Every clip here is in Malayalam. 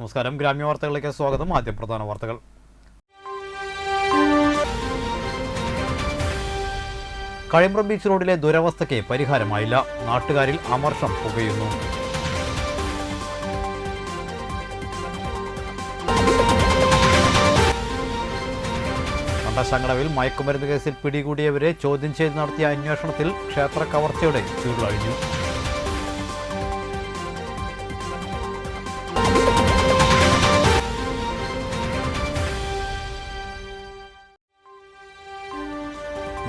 നമസ്കാരം. ഗ്രാമ്യ വാർത്തകളിലേക്ക് സ്വാഗതം. ആദ്യം പ്രധാന വാർത്തകൾ. കഴിമ്പ്രം ബീച്ച് റോഡിലെ ദുരവസ്ഥയ്ക്ക് പരിഹാരമായില്ല. നാട്ടുകാരിൽ അമർഷം പുകയുന്നു. കണ്ടശങ്കടവിൽ മയക്കുമരുന്ന് കേസിൽ പിടികൂടിയവരെ ചോദ്യം ചെയ്ത് നടത്തിയ അന്വേഷണത്തിൽ ക്ഷേത്ര കവർച്ചയുടെ ചുരുളഴിഞ്ഞു.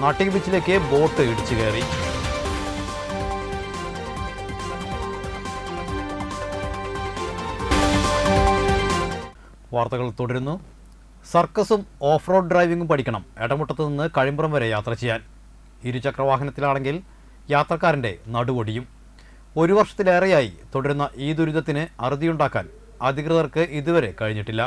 നാട്ടിക ബീച്ചിലേക്ക് ബോട്ട് ഇടിച്ചു കയറി. വാർത്തകൾ തുടരുന്നു. സർക്കസും ഓഫ് റോഡ് ഡ്രൈവിംഗും പഠിക്കണം. എടമുട്ടത്ത് നിന്ന് കഴിമ്പ്രം വരെ യാത്ര ചെയ്യാൻ. ഇരുചക്രവാഹനത്തിലാണെങ്കിൽ യാത്രക്കാരൻ്റെ നടുവൊടിയും. 1 വർഷത്തിലേറെയായി തുടരുന്ന ഈ ദുരിതത്തിന് അറുതിയുണ്ടാക്കാൻ അധികൃതർക്ക് ഇതുവരെ കഴിഞ്ഞിട്ടില്ല.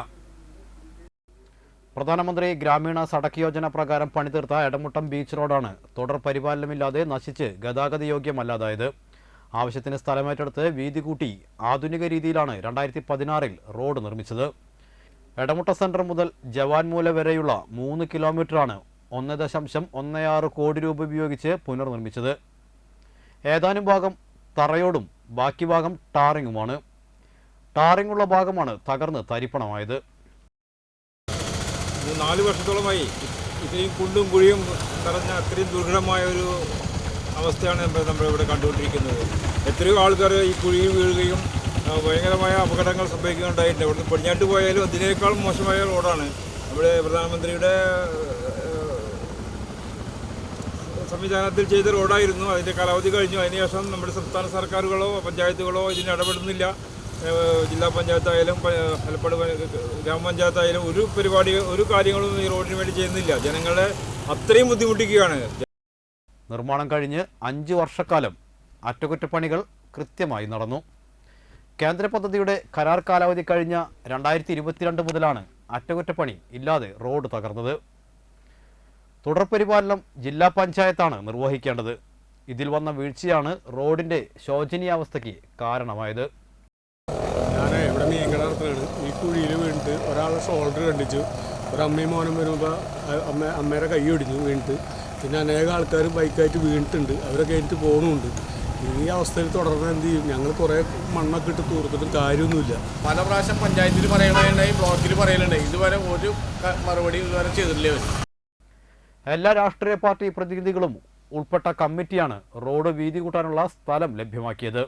പ്രധാനമന്ത്രി ഗ്രാമീണ സടക്ക് യോജന പ്രകാരം പണിതീർത്ത എടമുട്ടം ബീച്ച് റോഡാണ് തുടർ പരിപാലനമില്ലാതെ നശിച്ച് ഗതാഗത യോഗ്യമല്ലാതായത്. ആവശ്യത്തിന് സ്ഥലമേറ്റെടുത്ത് വീതി കൂട്ടി ആധുനിക രീതിയിലാണ് 2016 റോഡ് നിർമ്മിച്ചത്. എടമുട്ട സെൻറ്റർ മുതൽ ജവാൻമൂല വരെയുള്ള 3 കിലോമീറ്ററാണ് 1.16 കോടി രൂപ ഉപയോഗിച്ച് പുനർനിർമ്മിച്ചത്. ഏതാനും ഭാഗം തറയോടും ബാക്കി ഭാഗം ടാറിങ്ങുമാണ്. ടാറിങ്ങുള്ള ഭാഗമാണ് തകർന്ന് തരിപ്പണമായത്. 4 വർഷത്തോളമായി ഇത്രയും കുണ്ടും കുഴിയും നിറഞ്ഞ അത്രയും ദുർഘടമായ ഒരു അവസ്ഥയാണ് നമ്മളിവിടെ കണ്ടുകൊണ്ടിരിക്കുന്നത്. എത്രയോ ആൾക്കാർ ഈ കുഴിയിൽ വീഴുകയും ഭയങ്കരമായ അപകടങ്ങൾ സംഭവിക്കുകയുണ്ടായിട്ടുണ്ട്. ഇവിടുന്ന് പടിഞ്ഞാട്ട് പോയാലും അതിനേക്കാൾ മോശമായ റോഡാണ്. നമ്മുടെ പ്രധാനമന്ത്രിയുടെ സംവിധാനത്തിൽ ചെയ്ത റോഡായിരുന്നു. അതിൻ്റെ കാലാവധി കഴിഞ്ഞു. അതിനുശേഷം നമ്മുടെ സംസ്ഥാന സർക്കാരുകളോ പഞ്ചായത്തുകളോ ഇതിന് ഇടപെടുന്നില്ല. ജില്ലാ പഞ്ചായത്തായാലും ഹലപ്പാട് ഗ്രാമപഞ്ചായത്തായാലും ഒരു കാര്യങ്ങളും ഈ റോഡിന് വേണ്ടി ചെയ്യുന്നില്ല. ജനങ്ങളെ അത്രയും ബുദ്ധിമുട്ടിക്കുകയാണ്. നിർമ്മാണം കഴിഞ്ഞ് 5 വർഷക്കാലം അറ്റകുറ്റപ്പണികൾ കൃത്യമായി നടന്നു. കേന്ദ്ര പദ്ധതിയുടെ കരാർ കാലാവധി കഴിഞ്ഞ 2022 മുതലാണ് അറ്റകുറ്റപ്പണി ഇല്ലാതെ റോഡ് തകർന്നത്. തുടർപരിപാലനം ജില്ലാ പഞ്ചായത്താണ് നിർവഹിക്കേണ്ടത്. ഇതിൽ വന്ന വീഴ്ചയാണ് റോഡിൻ്റെ ശോചനീയാവസ്ഥയ്ക്ക് കാരണമായത്. ഞാൻ ഇവിടെ മീൻകടത്തിലാണ്. ഈ കുഴിയിൽ വീണിട്ട് ഒരാളെ ഷോൾഡർ കണ്ടിച്ചു. ഒരു അമ്മയും മോനും വരുമ്പോൾ അമ്മയുടെ കൈ ഒടിഞ്ഞു വീണിട്ട്. പിന്നെ അനേകം ആൾക്കാർ ബൈക്കായിട്ട് വീണിട്ടുണ്ട്. അവരൊക്കെ കഴിഞ്ഞിട്ട് പോകുന്നുണ്ട്. ഈ അവസ്ഥയിൽ തുടർന്ന് എന്ത് ചെയ്യും? ഞങ്ങൾ കുറേ മണ്ണൊക്കെ ഇട്ട് തൂർത്തിട്ടും കാര്യമൊന്നുമില്ല. പല പ്രാവശ്യം പഞ്ചായത്തിൽ പറയണുണ്ടായി, ബ്ലോക്കിൽ പറയലുണ്ടായി. ഇതുവരെ ഒരു മറുപടി ഇതുവരെ ചെയ്തിട്ടില്ലേ. എല്ലാ രാഷ്ട്രീയ പാർട്ടി പ്രതിനിധികളും ഉൾപ്പെട്ട കമ്മിറ്റിയാണ് റോഡ് വീതി കൂട്ടാനുള്ള സ്ഥലം ലഭ്യമാക്കിയത്.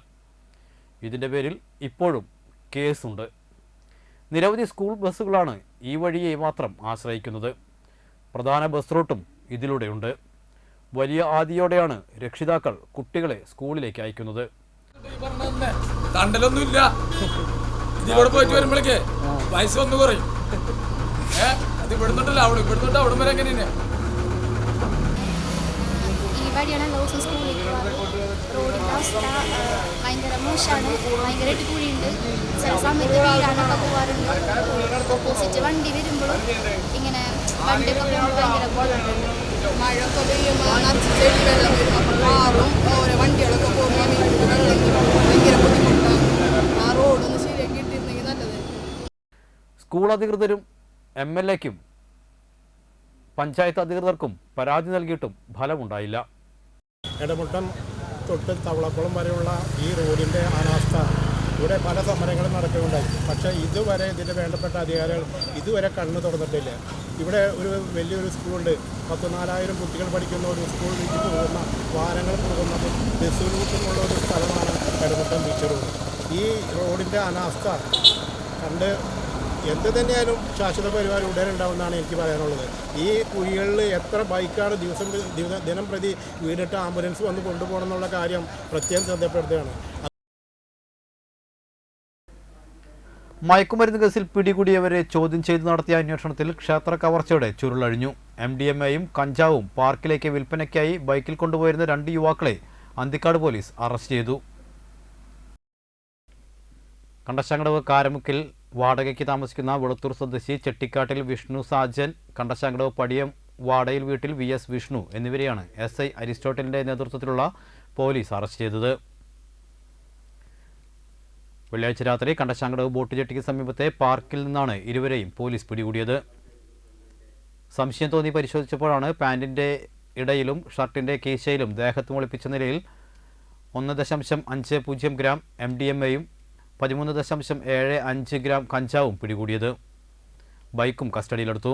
ഇതിൻ്റെ പേരിൽ ഇപ്പോഴും കേസുണ്ട്. നിരവധി സ്കൂൾ ബസ്സുകളാണ് ഈ വഴിയെ മാത്രം ആശ്രയിക്കുന്നത്. പ്രധാന ബസ് റൂട്ടും ഇതിലൂടെയുണ്ട്. വലിയ ആദിയോടെയാണ് രക്ഷിതാക്കൾ കുട്ടികളെ സ്കൂളിലേക്ക് അയക്കുന്നത്. തണ്ടലൊന്നുമില്ല. ഇതിലൂടെ പോയിട്ട് വരുമ്പോഴേക്ക് വയസ്സ് ഒന്ന് കുറയും. അത് ഇവിടുന്നുണ്ടല്ലോ, ഇവിടുന്നുണ്ട് അവിടെ വരെ എങ്ങനെയാണ് വഴിയാണ് ദിവസം സ്കൂളിൽ പോകാറ്. റോഡിൻ്റെ അവസ്ഥ ഭയങ്കര മോശമാണ്. ഭയങ്കരമായിട്ട് കുഴിയുണ്ട്. ചില സമയത്ത് വീഴാനൊക്കെ പോകാറുണ്ട്. ഓപ്പോസിറ്റ് വണ്ടി വരുമ്പോഴും ഇങ്ങനെ വണ്ടിയൊക്കെ പോകുമ്പോൾ ഭയങ്കര ബുദ്ധിമുട്ടുണ്ട്. മഴയൊക്കെ പെയ്യുമ്പോൾ നിറച്ച് വെള്ളം വരും. അപ്പോൾ കാറും ഓരോ വണ്ടികളൊക്കെ പോകുമ്പോൾ ഭയങ്കര ബുദ്ധിമുട്ടാണ്. ആ റോഡൊന്ന് ശരിയാക്കി ഇട്ടിരുന്നെങ്കിൽ നല്ലത്. സ്കൂൾ അധികൃതരും MLAക്കും പഞ്ചായത്ത് അധികൃതർക്കും പരാതി നൽകിയിട്ടും ഫലമുണ്ടായില്ല. എടമുട്ടം തൊട്ട് തവളക്കുളം വരെയുള്ള ഈ റോഡിൻ്റെ അനാസ്ഥ ഇവിടെ പല സമരങ്ങളും നടക്കുകയുണ്ടായി. പക്ഷേ ഇതുവരെ ഇതിൻ്റെ വേണ്ടപ്പെട്ട അധികാരികൾ ഇതുവരെ കണ്ണു തുറന്നിട്ടില്ല. ഇവിടെ ഒരു വലിയൊരു സ്കൂളുണ്ട്. 14,000 കുട്ടികൾ പഠിക്കുന്ന ഒരു സ്കൂളിലേക്ക് പോകുന്ന വാഹനങ്ങൾ പോകുന്നത് ബസ്സുകൾക്കുമുള്ള ഒരു സ്ഥലമാണ് എടമുട്ടം ബീച്ച് റോഡ്. ഈ റോഡിൻ്റെ അനാസ്ഥ കണ്ട് എന്ത് തന്നെയായാലും ശാശ്വത പരിപാടി ഉടനുണ്ടാവുമെന്നാണ് എനിക്ക് പറയാനുള്ളത്. ഈ കുഴികളിൽ എത്ര ബൈക്കാണ് ദിനം പ്രതി വീണിട്ട് ആംബുലൻസ് വന്ന് കൊണ്ടുപോകണം എന്നുള്ള കാര്യം പ്രത്യേകം ശ്രദ്ധപ്പെടുത്തുകയാണ്. മയക്കുമരുന്ന് കേസിൽ പിടികൂടിയവരെ ചോദ്യം ചെയ്ത് നടത്തിയ അന്വേഷണത്തിൽ ക്ഷേത്ര കവർച്ചയുടെ ചുരുളഴിഞ്ഞു. MDMAയും കഞ്ചാവും പാർക്കിലേക്ക് വിൽപ്പനയ്ക്കായി ബൈക്കിൽ കൊണ്ടുപോയിരുന്ന 2 യുവാക്കളെ അന്തിക്കാട് പോലീസ് അറസ്റ്റ് ചെയ്തു. കണ്ടശങ്കടവ് കാരമുക്കിൽ വാടകയ്ക്ക് താമസിക്കുന്ന വെളുത്തൂർ സ്വദേശി ചെട്ടിക്കാട്ടിൽ വിഷ്ണു സാജൻ, കണ്ടശങ്കടവ് പടിയം വാടയിൽ വീട്ടിൽ VS വിഷ്ണു എന്നിവരെയാണ് SI അരിസ്റ്റോട്ടലിൻ്റെ നേതൃത്വത്തിലുള്ള പോലീസ് അറസ്റ്റ് ചെയ്തത്. വെള്ളിയാഴ്ച രാത്രി കണ്ടശാങ്കടവ് ബോട്ട് ജെട്ടിക്ക് സമീപത്തെ പാർക്കിൽ നിന്നാണ് ഇരുവരെയും പോലീസ് പിടികൂടിയത്. സംശയം തോന്നി പരിശോധിച്ചപ്പോഴാണ് പാൻറിൻ്റെ ഇടയിലും ഷർട്ടിൻ്റെ കീശയിലും ദേഹത്ത് ഒളിപ്പിച്ച നിലയിൽ 1.50 ഗ്രാം MDMAയും 13.75 ഗ്രാം കഞ്ചാവും പിടികൂടിയത്. ബൈക്കും കസ്റ്റഡിയിലെടുത്തു.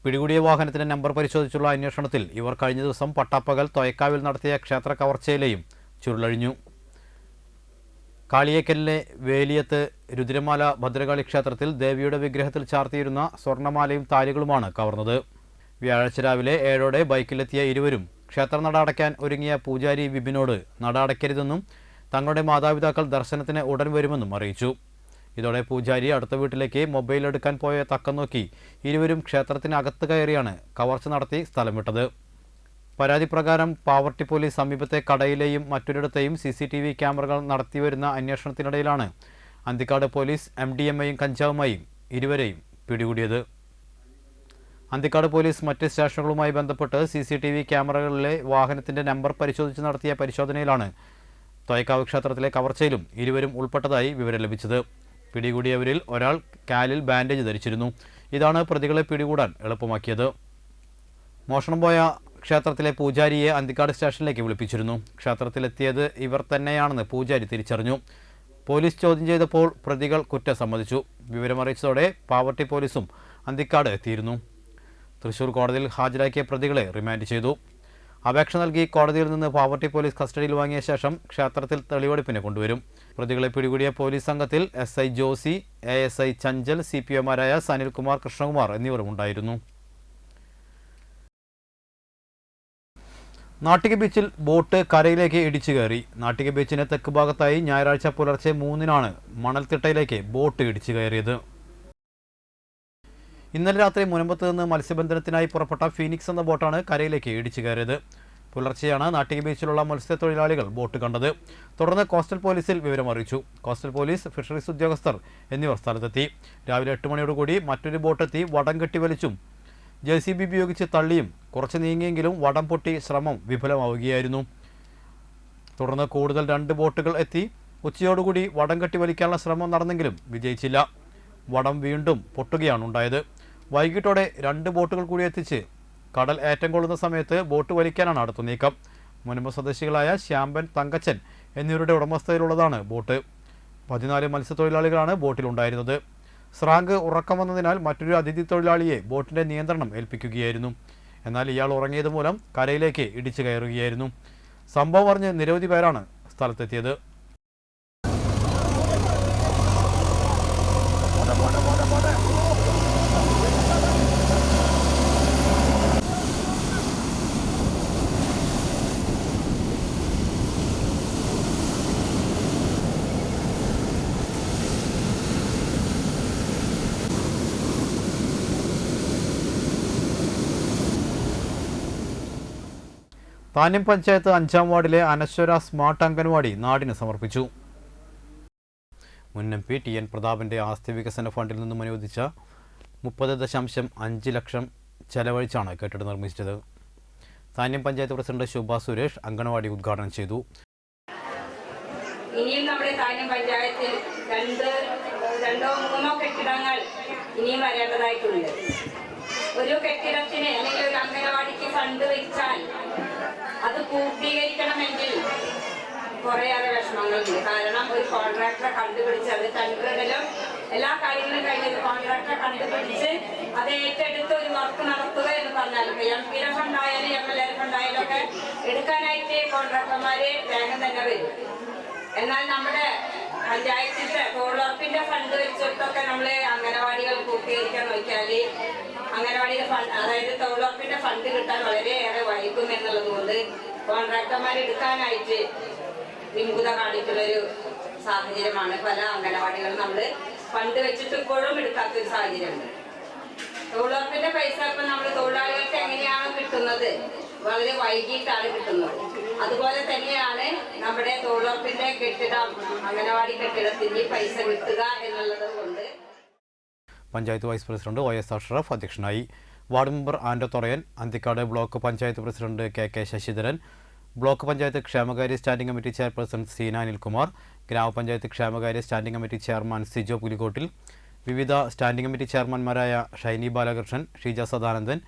പിടികൂടിയ വാഹനത്തിന്റെ നമ്പർ പരിശോധിച്ചുള്ള അന്വേഷണത്തിൽ ഇവർ കഴിഞ്ഞ ദിവസം പട്ടാപ്പകൽ തൊയക്കാവിൽ നടത്തിയ ക്ഷേത്ര കവർച്ചയിലെയും ചുരുളഴിഞ്ഞു. കാളിയേക്കലിലെ വേലിയത്ത് രുദ്രമാല ഭദ്രകാളി ക്ഷേത്രത്തിൽ ദേവിയുടെ വിഗ്രഹത്തിൽ ചാർത്തിയിരുന്ന സ്വർണ്ണമാലയും താലികളുമാണ് കവർന്നത്. വ്യാഴാഴ്ച രാവിലെ 7ഓടെ ബൈക്കിലെത്തിയ ഇരുവരും ക്ഷേത്രനട അടയ്ക്കാൻ ഒരുങ്ങിയ പൂജാരി വിപിനോട് നട അടയ്ക്കരുതെന്നും തങ്ങളുടെ മാതാപിതാക്കൾ ദർശനത്തിന് ഉടൻ വരുമെന്നും അറിയിച്ചു. ഇതോടെ പൂജാരി അടുത്ത വീട്ടിലേക്ക് മൊബൈൽ എടുക്കാൻ പോയ തക്കം നോക്കി ഇരുവരും ക്ഷേത്രത്തിനകത്ത് കയറിയാണ് കവർച്ച നടത്തി സ്ഥലം വിട്ടത്. പരാതി പ്രകാരം പാവർട്ടി പോലീസ് സമീപത്തെ കടയിലെയും മറ്റൊരിടത്തെയും CCTV ക്യാമറകൾ നടത്തിവരുന്ന അന്വേഷണത്തിനിടയിലാണ് അന്തിക്കാട് പോലീസ് MDMAയും കഞ്ചാവുമായി ഇരുവരെയും പിടികൂടിയത്. അന്തിക്കാട് പോലീസ് മറ്റ് സ്റ്റേഷനുകളുമായി ബന്ധപ്പെട്ട് CCTV ക്യാമറകളിലെ വാഹനത്തിന്റെ നമ്പർ പരിശോധിച്ച് നടത്തിയ പരിശോധനയിലാണ് തൊയക്കാവ് ക്ഷേത്രത്തിലെ കവർച്ചയിലും ഇരുവരും ഉൾപ്പെട്ടതായി വിവരം ലഭിച്ചത്. പിടികൂടിയവരിൽ ഒരാൾ കാലിൽ ബാൻഡേജ് ധരിച്ചിരുന്നു. ഇതാണ് പ്രതികളെ പിടികൂടാൻ എളുപ്പമാക്കിയത്. മോഷണം പോയ ക്ഷേത്രത്തിലെ പൂജാരിയെ അന്തിക്കാട് സ്റ്റേഷനിലേക്ക് വിളിപ്പിച്ചിരുന്നു. ക്ഷേത്രത്തിലെത്തിയത് ഇവർ തന്നെയാണെന്ന് പൂജാരി തിരിച്ചറിഞ്ഞു. പോലീസ് ചോദ്യം ചെയ്തപ്പോൾ പ്രതികൾ കുറ്റം സമ്മതിച്ചു. വിവരമറിയിച്ചതോടെ പാവർട്ടി പോലീസും അന്തിക്കാട് എത്തിയിരുന്നു. തൃശൂർ കോടതിയിൽ ഹാജരാക്കിയ പ്രതികളെ റിമാൻഡ് ചെയ്തു. അപേക്ഷ നൽകി കോടതിയിൽ നിന്ന് പാവർട്ടി പോലീസ് കസ്റ്റഡിയിൽ വാങ്ങിയ ശേഷം ക്ഷേത്രത്തിൽ തെളിവെടുപ്പിന് കൊണ്ടുവരും. പ്രതികളെ പിടികൂടിയ പോലീസ് സംഘത്തിൽ SI ജോസി, ASI ചഞ്ചൽ, CPOമാരായ സനിൽകുമാർ, കൃഷ്ണകുമാർ എന്നിവരും ഉണ്ടായിരുന്നു. നാട്ടിക ബീച്ചിൽ ബോട്ട് കരയിലേക്ക് ഇടിച്ചു കയറി. നാട്ടിക ബീച്ചിന് തെക്ക് ഭാഗത്തായി ഞായറാഴ്ച പുലർച്ചെ 3-നാണ് മണൽത്തിട്ടയിലേക്ക് ബോട്ട് ഇടിച്ചു കയറിയത്. ഇന്നലെ രാത്രി മുനമ്പത്ത് നിന്ന് മത്സ്യബന്ധനത്തിനായി പുറപ്പെട്ട ഫീനിക്സ് എന്ന ബോട്ടാണ് കരയിലേക്ക് ഇടിച്ചു കയറിയത്. പുലർച്ചെയാണ് നാട്ടിക ബീച്ചിലുള്ള മത്സ്യത്തൊഴിലാളികൾ ബോട്ട് കണ്ടത്. തുടർന്ന് കോസ്റ്റൽ പോലീസിൽ വിവരം അറിയിച്ചു. കോസ്റ്റൽ പോലീസ്, ഫിഷറീസ് ഉദ്യോഗസ്ഥർ എന്നിവർ സ്ഥലത്തെത്തി. രാവിലെ 8 മണിയോടുകൂടി മറ്റൊരു ബോട്ടെത്തി വടം കെട്ടി വലിച്ചും JCB ഉപയോഗിച്ച് തള്ളിയും കുറച്ച് നീങ്ങിയെങ്കിലും വടം പൊട്ടി ശ്രമം വിഫലമാവുകയായിരുന്നു. തുടർന്ന് കൂടുതൽ 2 ബോട്ടുകൾ എത്തി ഉച്ചയോടുകൂടി വടം കെട്ടി വലിക്കാനുള്ള ശ്രമം നടന്നെങ്കിലും വിജയിച്ചില്ല. വടം വീണ്ടും പൊട്ടുകയാണ് ഉണ്ടായത്. വൈകിട്ടോടെ 2 ബോട്ടുകൾ കൂടി എത്തിച്ച് കടൽ ഏറ്റം കൊള്ളുന്ന സമയത്ത് ബോട്ട് വലിക്കാനാണ് അടുത്ത നീക്കം. മുൻപ് സ്വദേശികളായ ശ്യാമ്പൻ, തങ്കച്ചൻ എന്നിവരുടെ ഉടമസ്ഥതയിലുള്ളതാണ് ബോട്ട്. 14 മത്സ്യത്തൊഴിലാളികളാണ് ബോട്ടിലുണ്ടായിരുന്നത്. സ്രാങ്ക് ഉറക്കം വന്നതിനാൽ മറ്റൊരു അതിഥി തൊഴിലാളിയെ ബോട്ടിന്റെ നിയന്ത്രണം ഏൽപ്പിക്കുകയായിരുന്നു. എന്നാൽ ഇയാൾ ഉറങ്ങിയത് മൂലം കരയിലേക്ക് ഇടിച്ചു കയറുകയായിരുന്നു. സംഭവം അറിഞ്ഞ് നിരവധി പേരാണ് സ്ഥലത്തെത്തിയത്. താന്യം പഞ്ചായത്ത് 5-ാം വാർഡിലെ അനശ്വര സ്മാർട്ട് അംഗൻവാടി നാടിന് സമർപ്പിച്ചു. മുൻ MP TN പ്രതാപന്റെ ആസ്തി വികസന ഫണ്ടിൽ നിന്നും അനുവദിച്ച 30.5 ലക്ഷം ചെലവഴിച്ചാണ് കെട്ടിടം നിർമ്മിച്ചത്. താന്യം പഞ്ചായത്ത് പ്രസിഡന്റ് ശോഭ സുരേഷ് അംഗൻവാടി ഉദ്ഘാടനം ചെയ്തു. ഇനിയും നമ്മുടെ താന്യം പഞ്ചായത്തിൽ 2-3 കെട്ടിടങ്ങൾ ഇനിയും വരേണ്ടതായിട്ടുണ്ട്. ഒരു കെട്ടിടത്തിന് അല്ലെങ്കിൽ ഒരു അംഗനവാടിക്ക് ഫണ്ട് വെച്ചാൽ അത് പൂർത്തീകരിക്കണമെങ്കിൽ കുറേയേറെ വിഷമങ്ങളുണ്ട്. കാരണം ഒരു കോൺട്രാക്ടറെ കണ്ടുപിടിച്ച് അത് ടെൻഡറിടലും എല്ലാ കാര്യങ്ങളും കഴിഞ്ഞ ഒരു കോൺട്രാക്ടറെ കണ്ടുപിടിച്ച് അത് ഏറ്റെടുത്ത് ഒരു വർക്ക് നടത്തുക എന്ന് പറഞ്ഞാൽ MP ഫണ്ടായാലും MLA ഫണ്ടായാലും ഒക്കെ എടുക്കാനായിട്ട് കോൺട്രാക്ടർമാര് വേഗം തന്നെ വരും. എന്നാൽ നമ്മുടെ പഞ്ചായത്തിന്റെ തൊഴിലുറപ്പിന്റെ ഫണ്ട് വെച്ചിട്ടൊക്കെ നമ്മൾ അംഗനവാടികൾ പൂർത്തീകരിക്കാൻ നോക്കിയാൽ അംഗനവാടിയുടെ ഫണ്ട്, അതായത് തൊഴിലുറപ്പിന്റെ ഫണ്ട് കിട്ടാൻ വളരെയേറെ വൈകും എന്നുള്ളത് കൊണ്ട് കോൺട്രാക്ടർമാർ എടുക്കാനായിട്ട് വിമുഖത കാണിക്കുന്നൊരു സാഹചര്യമാണ്. പല അംഗനവാടികളും നമ്മൾ ഫണ്ട് വെച്ചിട്ട് ഇപ്പോഴും എടുക്കാത്തൊരു സാഹചര്യമുണ്ട്. തൊഴിലുറപ്പിന്റെ പൈസ ഇപ്പം നമ്മൾ തൊഴിലാളികൾക്ക് എങ്ങനെയാണ് കിട്ടുന്നത്, വളരെ വൈകിട്ടാണ് കിട്ടുന്നത്. അതുപോലെ തന്നെയാണ് നമ്മുടെ തൊഴിലുറപ്പിന്റെ കെട്ടിടം, അംഗനവാടി കെട്ടിടത്തിന് പൈസ കിട്ടുക എന്നുള്ളത് കൊണ്ട്. Panchayat vice president OS Ashraf അധ്യക്ഷനായി. Ward member Ando Thorayan, Anthikad block panchayat president KK Sasidharan, block panchayat ക്ഷേമകാര്യ standing committee chairperson Seena Anilkumar, ഗ്രാമപഞ്ചായത്ത് ക്ഷേമകാര്യ standing committee chairman Sijo Pulikkottil, വിവിധ സ്റ്റാൻഡിംഗ് കമ്മിറ്റി ചെയർമാൻമാരായ ഷൈനി ബാലകൃഷ്ണൻ, ഷീജ സദാനന്ദൻ,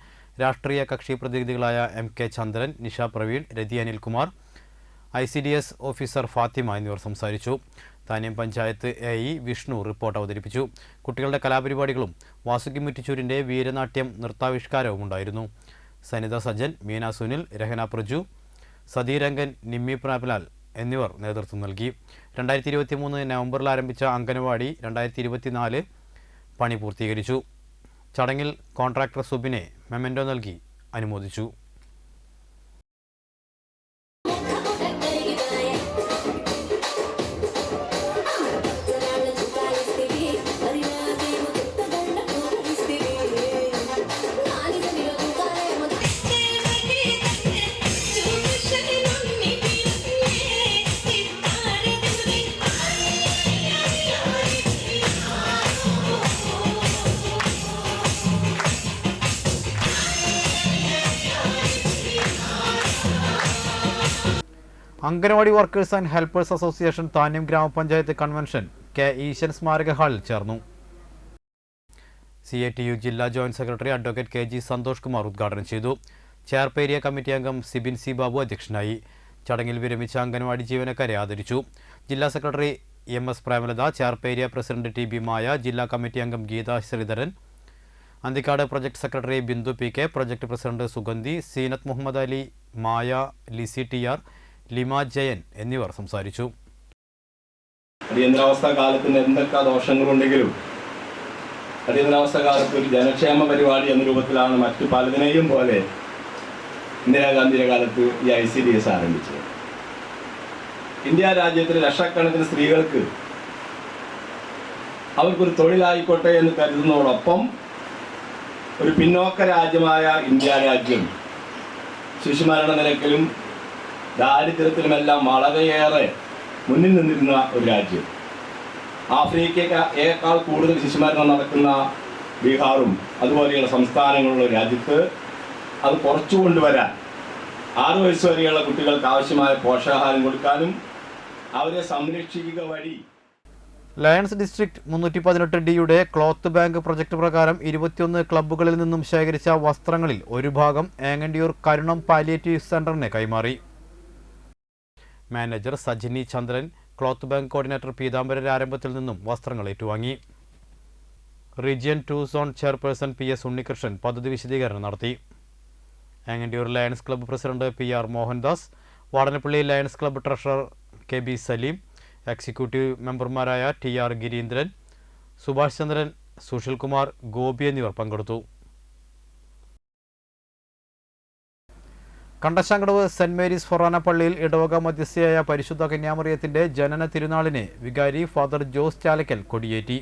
രാഷ്ട്രീയ കക്ഷി പ്രതിനിധികളായ MK Chandran, Nisha Praveen, Rathi Anilkumar, ICDS officer Fathima എന്നിവർ സംസാരിച്ചു. താന്യം പഞ്ചായത്ത് AE വിഷ്ണു റിപ്പോർട്ട് അവതരിപ്പിച്ചു. കുട്ടികളുടെ കലാപരിപാടികളും വാസുകി മുറ്റിച്ചൂരിൻ്റെ വീരനാട്യം നൃത്താവിഷ്കാരവും ഉണ്ടായിരുന്നു. സനിത സജ്ജൻ, മീന സുനിൽ, രഹന പ്രജു, സതീരംഗൻ, നിമ്മി പ്രാപ്ലാൽ എന്നിവർ നേതൃത്വം നൽകി. 2023 നവംബറിൽ ആരംഭിച്ച അംഗനവാടി 2024 പണി പൂർത്തീകരിച്ചു. ചടങ്ങിൽ കോൺട്രാക്ടർ സുബിനെ മെമൻറ്റോ നൽകി അനുമോദിച്ചു. Anganwadi workers and helpers association Thanyam ഗ്രാമപഞ്ചായത്ത് കൺവെൻഷൻ കെ ഈശൻ സ്മാരക ഹാളിൽ ചേർന്നു. CATU ജില്ലാ joint secretary advocate KG Santhosh Kumar ഉദ്ഘാടനം ചെയ്തു. ചെയർപേരിയ കമ്മിറ്റി അംഗം സിബിൻ സി ബാബു അധ്യക്ഷനായി. ചടങ്ങിൽ വിരമിച്ച അംഗനവാടി ജീവനക്കാരെ ആദരിച്ചു. ജില്ലാ സെക്രട്ടറി MS പ്രേമലത, ചെയർപേരിയ പ്രസിഡന്റ് TB മായ, ജില്ലാ കമ്മിറ്റി അംഗം Geetha Sreedharan, Anthikad project secretary Bindu PK, project president Sugandhi, Seenath Muhammad Ali, Maya, Lissy TR, Lima Jayan എന്നിവർ സംസാരിച്ചു. അടിയന്തരാവസ്ഥ കാലത്തിന് എന്തൊക്കെ ദോഷങ്ങളുണ്ടെങ്കിലും അടിയന്തരാവസ്ഥ കാലത്ത് ഒരു ജനക്ഷേമ പരിപാടി എന്ന രൂപത്തിലാണ് മറ്റു പലതിനെയും പോലെ ഇന്ദിരാഗാന്ധിയുടെ കാലത്ത് ഈ ICDS ആരംഭിച്ചത്. ഇന്ത്യ രാജ്യത്തിലെ ലക്ഷക്കണക്കിന് സ്ത്രീകൾക്ക് അവർക്കൊരു തൊഴിലായിക്കോട്ടെ എന്ന് കരുതുന്നതോടൊപ്പം ഒരു പിന്നോക്ക രാജ്യമായ ഇന്ത്യ രാജ്യം ശിശുമരണ നിരക്കിലും ദാരിദ്ര്യത്തിലുമെല്ലാം വളരെയേറെ മുന്നിൽ നിന്നിരുന്ന ഒരു രാജ്യം. ആഫ്രിക്കയേക്കാൾ കൂടുതൽ ശിശുമരണം നടക്കുന്ന ബീഹാറും അതുപോലെയുള്ള സംസ്ഥാനങ്ങളുള്ള രാജ്യത്ത് അത് കുറച്ചു കൊണ്ടുവരാൻ 6 വയസ്സ് വരെയുള്ള കുട്ടികൾക്ക് ആവശ്യമായ പോഷകാഹാരം കൊടുക്കാനും അവരെ സംരക്ഷിക്കുക വഴി lions district 318D cloth bank project പ്രകാരം 21 ക്ലബ്ബുകളിൽ നിന്നും ശേഖരിച്ച വസ്ത്രങ്ങളിൽ ഒരു ഭാഗം ഏങ്ങണ്ടിയൂർ കരുണം പാലിയേറ്റീവ് സെന്ററിന് കൈമാറി. Manager Sajini Chandran, cloth bank coordinator Peethambaran ആരംഭത്തിൽ നിന്നും വസ്ത്രങ്ങൾ ഏറ്റുവാങ്ങി. Region 2 zone chairperson PS Unnikrishnan പദ്ധതി വിശദീകരണം നടത്തി. Engandiyur Lions Club president PR Mohandas, Vadanappally Lions Club treasurer KB Saleem, executive മെമ്പർമാരായ TR ഗിരീന്ദ്രൻ, സുഭാഷ് ചന്ദ്രൻ, സുഷിൽ കുമാർ, ഗോപി എന്നിവർ പങ്കെടുത്തു. കണ്ടശാങ്കടവ് സെന്റ് മേരീസ് ഫൊറാന പള്ളിയിൽ ഇടവക മധ്യസ്ഥയായ പരിശുദ്ധ കന്യാമറിയത്തിന്റെ ജനന തിരുനാളിന് വികാരി ഫാദർ ജോസ് ചാലക്കൽ കൊടിയേറ്റി.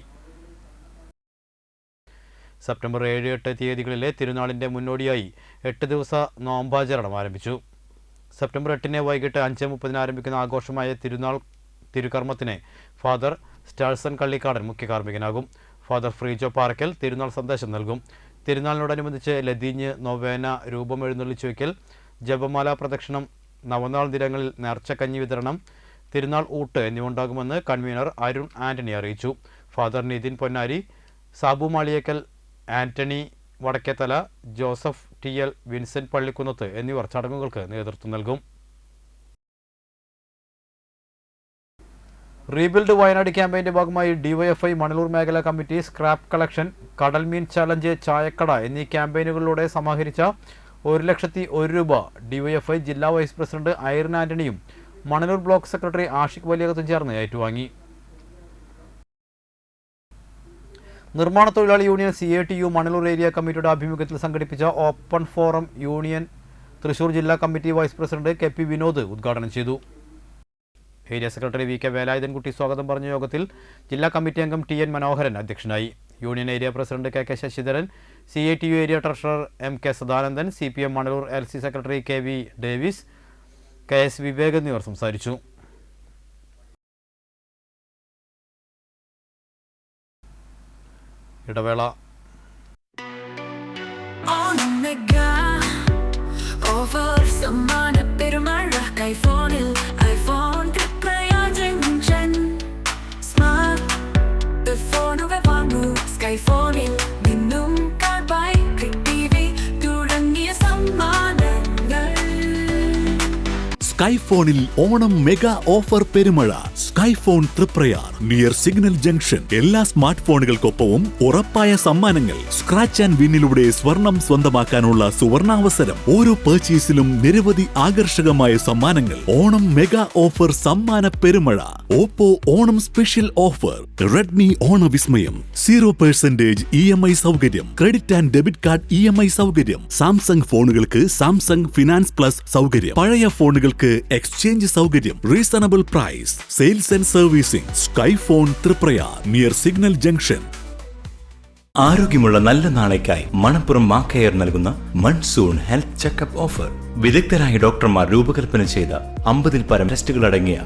സെപ്റ്റംബർ 7-8 തീയതികളിലെ തിരുനാളിന്റെ മുന്നോടിയായി 8 ദിവസ നോമ്പാചരണം ആരംഭിച്ചു. സെപ്റ്റംബർ 8 വൈകിട്ട് 5:30 ആരംഭിക്കുന്ന ആഘോഷമായ തിരുനാൾ തിരുകർമ്മത്തിന് ഫാദർ സ്റ്റാൾസൺ കള്ളിക്കാടൻ മുഖ്യ കാർമ്മികനാകും. ഫാദർ ഫ്രീജോ പാറക്കൽ തിരുനാൾ സന്ദേശം നൽകും. തിരുനാളിനോടനുബന്ധിച്ച് ലതീഞ്ഞ്, നൊവേന, രൂപം എഴുന്നള്ളിച്ചു വയ്ക്കൽ, ജപമാല പ്രദക്ഷിണം, നവനാൾ ദിനങ്ങളിൽ നേർച്ചക്കഞ്ഞി വിതരണം, തിരുനാൾ ഊട്ട് എന്നിവ ഉണ്ടാകുമെന്ന് കൺവീനർ അരുൺ ആന്റണി അറിയിച്ചു. Father Nithin Ponnari, Sabu Maliyekkal, Antony Vadakkethala, Joseph TL, Vincent Pallikkunnath എന്നിവർ ചടങ്ങുകൾക്ക് നേതൃത്വം നൽകും. റീബിൽഡ് വയനാട് ക്യാമ്പയിന്റെ ഭാഗമായി DYFI മണലൂർ മേഖലാ കമ്മിറ്റി സ്ക്രാപ്പ് കളക്ഷൻ, കടൽമീൻ ചലഞ്ച്, ചായക്കട എന്നീ ക്യാമ്പയിനുകളിലൂടെ സമാഹരിച്ച 1,01,000 രൂപ DYFI ജില്ലാ വൈസ് പ്രസിഡന്റ് ഐറിൻ ആന്റണിയും മണലൂർ ബ്ലോക്ക് സെക്രട്ടറി ആഷിഖ് വലിയകത്തും ചേർന്ന് ഏറ്റുവാങ്ങി. നിർമ്മാണ തൊഴിലാളി യൂണിയൻ CATU മണലൂർ ഏരിയ കമ്മിറ്റിയുടെ ആഭിമുഖ്യത്തിൽ സംഘടിപ്പിച്ച ഓപ്പൺ ഫോറം യൂണിയൻ തൃശൂർ ജില്ലാ committee vice president KP Vinod ഉദ്ഘാടനം ചെയ്തു. ഏരിയ സെക്രട്ടറി VK വേലായുധൻകുട്ടി സ്വാഗതം പറഞ്ഞ യോഗത്തിൽ ജില്ലാ കമ്മിറ്റി അംഗം TN മനോഹരൻ അധ്യക്ഷനായി. Union area president KK Sasidharan, CATU area treasurer MK Sadanandan, CPM Manalur LC secretary KV Davis, KS Vivek എന്നിവർ സംസാരിച്ചു. ഇടവേള. സമ്മാന പെരുമഴ Skyphone-il iPhone Tripraya Junction. Smart ഫോണുകൾ വാങ്ങൂ Skyphone-il നിന്നും കാർ ബൈക്ക് TV തുടങ്ങിയ സമ്മാനങ്ങൾ. സ്കൈഫോണിൽ ഓണം മെഗാ ഓഫർ പെരുമഴ. സ്കൈഫോൺ തൃപ്രയാർ നിയർ സിഗ്നൽ ജംഗ്ഷൻ. എല്ലാ സ്മാർട്ട് ഫോണുകൾക്കൊപ്പവും ഉറപ്പായ സമ്മാനങ്ങൾ. സ്ക്രാച്ച് ആൻഡ് വിന്നിലൂടെ സ്വർണം സ്വന്തമാക്കാനുള്ള സുവർണാവസരം. ഓരോ പർച്ചേസിലും നിരവധി ആകർഷകമായ സമ്മാനങ്ങൾ. ഓണം മെഗാ ഓഫർ സമ്മാന പെരുമഴ. Oppo Onam special offer. Redmi ഓണവിസ്മയം 0% EMI സൗകര്യം. Credit and debit card EMI സൗകര്യം. സാംസങ് ഫോണുകൾക്ക് സാംസങ് ഫിനാൻസ് പ്ലസ് സൗകര്യം. പഴയ ഫോണുകൾക്ക് എക്സ്ചേഞ്ച് സൗകര്യം. Reasonable price. Sales and servicing. Skyphone Triprayar near signal junction. ആരോഗ്യമുള്ള നല്ല നാളേക്കായി മണപ്പുറം മാക്കയർ നൽകുന്ന മൺസൂൺ ഹെൽത്ത് ചെക്കപ്പ് ഓഫർ. വിദഗ്ധരായ ഡോക്ടർമാർ രൂപകൽപ്പന ചെയ്ത 50-ൽ പരം ടെസ്റ്റുകൾ അടങ്ങിയ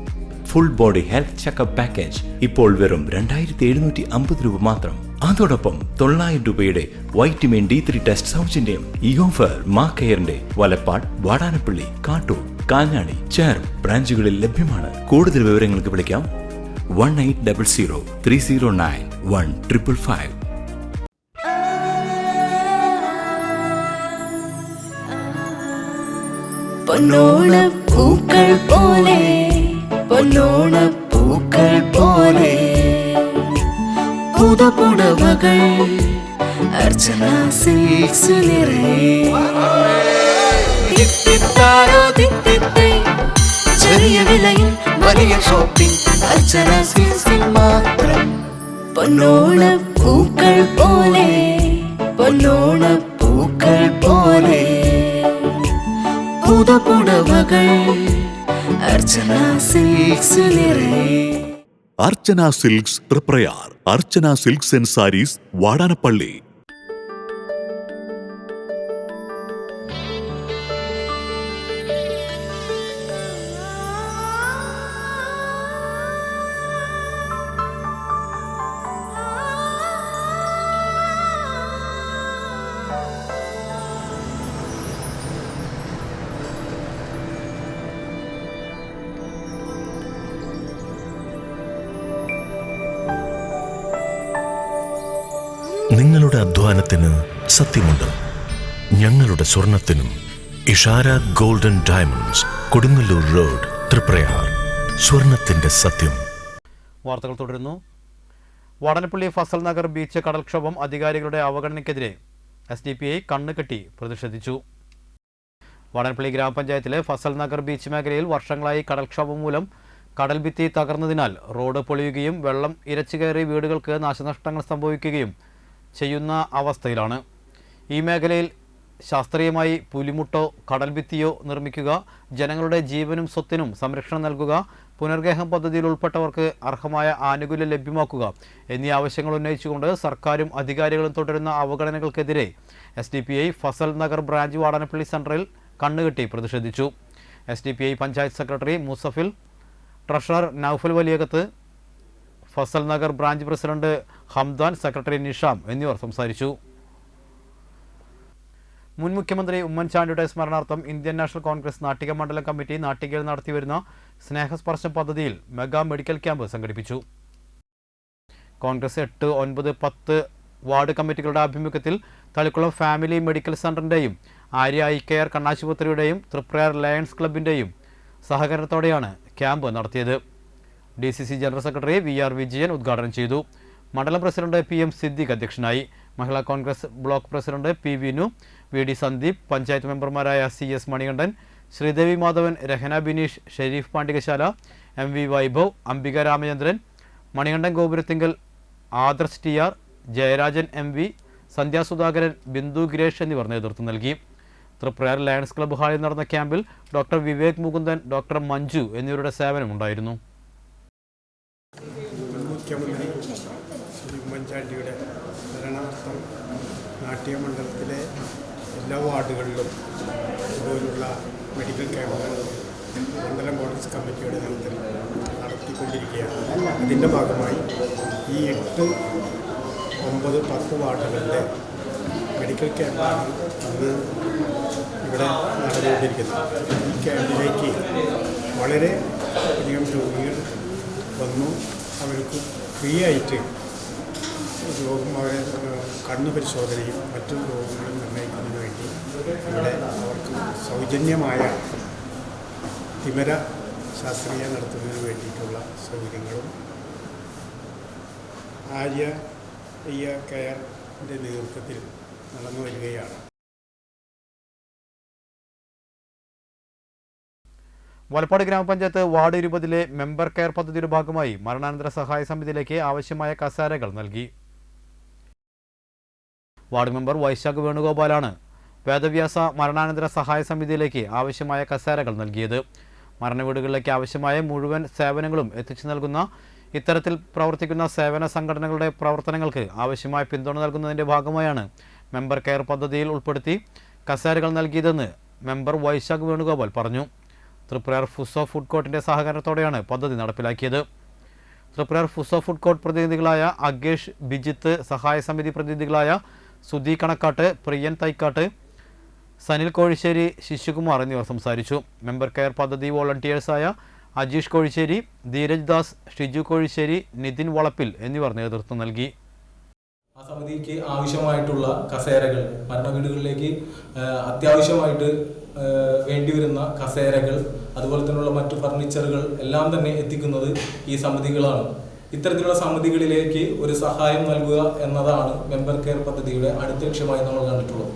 full body health checkup package ഇപ്പോൾ വെറും 2750 രൂപ മാത്രം. അതോടൊപ്പം 900 രൂപയുടെ വൈറ്റമിൻ D3 ടെസ്റ്റ് സൗജന്യം. ഈ ഓഫർ മാക്കയറിന്റെ വലപ്പാട്, വാടാനപ്പള്ളി, കാട്ടൂർ, കാഞ്ഞാണി, ചേർപ്പ് ബ്രാഞ്ചുകളിൽ ലഭ്യമാണ്. കൂടുതൽ വിവരങ്ങൾക്ക് വിളിക്കാം 1800-309-1555. പൊന്നോണപ്പൂക്കൾ പോലെ പൊന്നോണപ്പൂക്കൾ പോലെ പുതുപുടവകൾ അർച്ചന സിൽക്സ് ചെറിയ വിലയിൽ വലിയ ഷോപ്പിംഗ് അർച്ചന സിൽക്സിൽ മാത്രം. പൊന്നോണപ്പൂക്കൾ പോലെ പൊന്നോണപ്പൂക്കൾ പോലെ പുതുപുടവകൾ Archana silks Archana silks Triprayar. Archana silks and saris Vadanappally. നിങ്ങളുടെ അധ്വാനത്തിന് സത്യമുണ്ട്. ഞങ്ങളുടെ സ്വർണത്തിനും. Ishara golden diamonds, Kodungallur road, Triprayar. സ്വർണത്തിന്റെ സത്യം. വാർത്തകൾ തുടരുന്നു. വാടാനപ്പള്ളി ഫസൽ നഗർ ബീച്ച് കടൽക്ഷോഭം അധികാരികളുടെ അവഗണനയ്ക്കെതിരെ SDPI കണ്ണുകെട്ടി പ്രതിഷേധിച്ചു. വാടാനപ്പള്ളി ഗ്രാമപഞ്ചായത്തിലെ ഫസൽ നഗർ ബീച്ച് മേഖലയിൽ വർഷങ്ങളായി കടൽക്ഷോഭം മൂലം കടൽഭിത്തി തകർന്നതിനാൽ റോഡ് പൊളിയുകയും വെള്ളം ഇരച്ചുകയറി വീടുകൾക്ക് നാശനഷ്ടങ്ങൾ സംഭവിക്കുകയും ചെയ്യുന്ന അവസ്ഥയിലാണ്. ഈ മേഖലയിൽ ശാസ്ത്രീയമായി പുലിമുട്ടോ കടൽഭിത്തിയോ നിർമ്മിക്കുക, ജനങ്ങളുടെ ജീവനും സ്വത്തിനും സംരക്ഷണം നൽകുക, പുനർഗേഹം പദ്ധതിയിൽ ഉൾപ്പെട്ടവർക്ക് അർഹമായ ആനുകൂല്യം ലഭ്യമാക്കുക എന്നീ ആവശ്യങ്ങൾ ഉന്നയിച്ചുകൊണ്ട് സർക്കാരും അധികാരികളും തുടരുന്ന അവഗണനകൾക്കെതിരെ SDPI Fasal Nagar branch Vadanappally central കണ്ണുകെട്ടി പ്രതിഷേധിച്ചു. SDPI panchayat secretary Musafil, treasurer Noufal Valiyakath, Fasal Nagar branch president Hamdan, secretary Nisham എന്നിവർ സംസാരിച്ചു. മുൻ മുഖ്യമന്ത്രി ഉമ്മൻചാണ്ടിയുടെ സ്മരണാർത്ഥം ഇന്ത്യൻ നാഷണൽ കോൺഗ്രസ് നാട്ടിക മണ്ഡലം കമ്മിറ്റി നാട്ടികയിൽ നടത്തിവരുന്ന സ്നേഹസ്പർശം പദ്ധതിയിൽ മെഗാ മെഡിക്കൽ ക്യാമ്പ് സംഘടിപ്പിച്ചു. കോൺഗ്രസ് 8, 9, 10 വാർഡ് കമ്മിറ്റികളുടെ ആഭിമുഖ്യത്തിൽ തളിക്കുളം ഫാമിലി മെഡിക്കൽ സെന്ററിന്റെയും ആര്യ ഐ കെയർ കണ്ണാശുപത്രിയുടെയും തൃപ്രയാർ ലയൺസ് ക്ലബിന്റെയും സഹകരണത്തോടെയാണ് ക്യാമ്പ് നടത്തിയത്. DCC general secretary VR Vijayan ഉദ്ഘാടനം ചെയ്തു. മണ്ഡലം പ്രസിഡന്റ് PM സിദ്ദിഖ് അധ്യക്ഷനായി. Mahila Congress block president P Vinu, VD Sandeep, panchayat മെമ്പർമാരായ CS Manikandan, Sridevi Madhavan, Rahana Bineesh, Sharif Pandikashala, MV Vaibhav, Ambika Ramachandran, Manikandan Gopurathinkal, Adarsh TR, Jayarajan MV, സന്ധ്യ സുധാകരൻ, ബിന്ദു ഗിരേഷ് എന്നിവർ നേതൃത്വം നൽകി. തൃപ്രയാർ ലയൺസ് ക്ലബ്ബ് ഹാളിൽ നടന്ന ക്യാമ്പിൽ ഡോക്ടർ വിവേക് മുകുന്ദൻ, ഡോക്ടർ മഞ്ജു എന്നിവരുടെ സേവനമുണ്ടായിരുന്നു. മുഖ്യമന്ത്രി ശ്രീ ഉമ്മൻചാണ്ടിയുടെ സ്മരണാർത്ഥം നാട്ടിക മണ്ഡലത്തിലെ എല്ലാ വാർഡുകളിലും ഇതുപോലുള്ള മെഡിക്കൽ ക്യാമ്പുകൾ മണ്ഡലം കോൺഗ്രസ് കമ്മിറ്റിയുടെ നേതൃത്വത്തിൽ നടത്തിക്കൊണ്ടിരിക്കുകയാണ്. അതിൻ്റെ ഭാഗമായി ഈ 8, 9, 10 വാർഡുകളിലെ മെഡിക്കൽ ക്യാമ്പാണ് ഇന്ന് ഇവിടെ നടന്നുകൊണ്ടിരിക്കുന്നത്. ഈ ക്യാമ്പിലേക്ക് വളരെ അധികം രോഗികൾ വന്നു. അവർക്ക് ഫ്രീ ആയിട്ട് രോഗം അവരെ കണ്ണ് പരിശോധനയും മറ്റു രോഗങ്ങളും നിർണ്ണയിക്കുന്നതിന് വേണ്ടി ഇവിടെ അവർക്ക് സൗജന്യമായ തിമിര ശാസ്ത്രീയ നടത്തുന്നതിന് വേണ്ടിയിട്ടുള്ള സൗകര്യങ്ങളും ആര്യ കെയറിൻ്റെ നേതൃത്വത്തിൽ നടന്നു വരികയാണ്. വലപ്പാട് ഗ്രാമപഞ്ചായത്ത് വാർഡ് 20 മെമ്പർ കെയർ പദ്ധതിയുടെ ഭാഗമായി മരണാനന്തര സഹായ സമിതിയിലേക്ക് ആവശ്യമായ കസേരകൾ നൽകി. വാർഡ് മെമ്പർ വൈശാഖ് വേണുഗോപാലാണ് വേദവ്യാസ മരണാനന്തര സഹായ സമിതിയിലേക്ക് ആവശ്യമായ കസേരകൾ നൽകിയത്. മരണവീടുകളിലേക്ക് ആവശ്യമായ മുഴുവൻ സേവനങ്ങളും എത്തിച്ചു നൽകുന്ന ഇത്തരത്തിൽ പ്രവർത്തിക്കുന്ന സേവന സംഘടനകളുടെ പ്രവർത്തനങ്ങൾക്ക് ആവശ്യമായ പിന്തുണ നൽകുന്നതിൻ്റെ ഭാഗമായാണ് മെമ്പർ കെയർ പദ്ധതിയിൽ ഉൾപ്പെടുത്തി കസേരകൾ നൽകിയതെന്ന് മെമ്പർ വൈശാഖ് വേണുഗോപാൽ പറഞ്ഞു. തൃപ്രയാർ ഫുസോ ഫുഡ് കോർട്ടിൻ്റെ സഹകരണത്തോടെയാണ് പദ്ധതി നടപ്പിലാക്കിയത്. തൃപ്രയാർ ഫുസോ ഫുഡ് കോർട്ട് പ്രതിനിധികളായ അഗേഷ്, ബിജിത്ത്, സഹായ സമിതി പ്രതിനിധികളായ സുധി കണക്കാട്ട്, പ്രിയൻ തൈക്കാട്ട്, സനിൽ കോഴിശ്ശേരി, ശിശുകുമാർ എന്നിവർ സംസാരിച്ചു. മെമ്പർ കെയർ പദ്ധതി വോളണ്ടിയേഴ്സായ അജീഷ് കോഴിശ്ശേരി, ധീരജ് ദാസ്, ഷിജു കോഴിശ്ശേരി, നിതിൻ വളപ്പിൽ എന്നിവർ നേതൃത്വം നൽകി. ആ സമിതിക്ക് ആവശ്യമായിട്ടുള്ള കസേരകൾ, മരണവീടുകളിലേക്ക് അത്യാവശ്യമായിട്ട് വേണ്ടിവരുന്ന കസേരകൾ, അതുപോലെ തന്നെയുള്ള മറ്റു ഫർണിച്ചറുകൾ എല്ലാം തന്നെ എത്തിക്കുന്നത് ഈ സമിതികളാണ്. ഇത്തരത്തിലുള്ള സമിതികളിലേക്ക് ഒരു സഹായം നൽകുക എന്നതാണ് മെമ്പർ കെയർ പദ്ധതിയുടെ അടുത്ത ലക്ഷ്യമായി നമ്മൾ കണ്ടിട്ടുള്ളത്.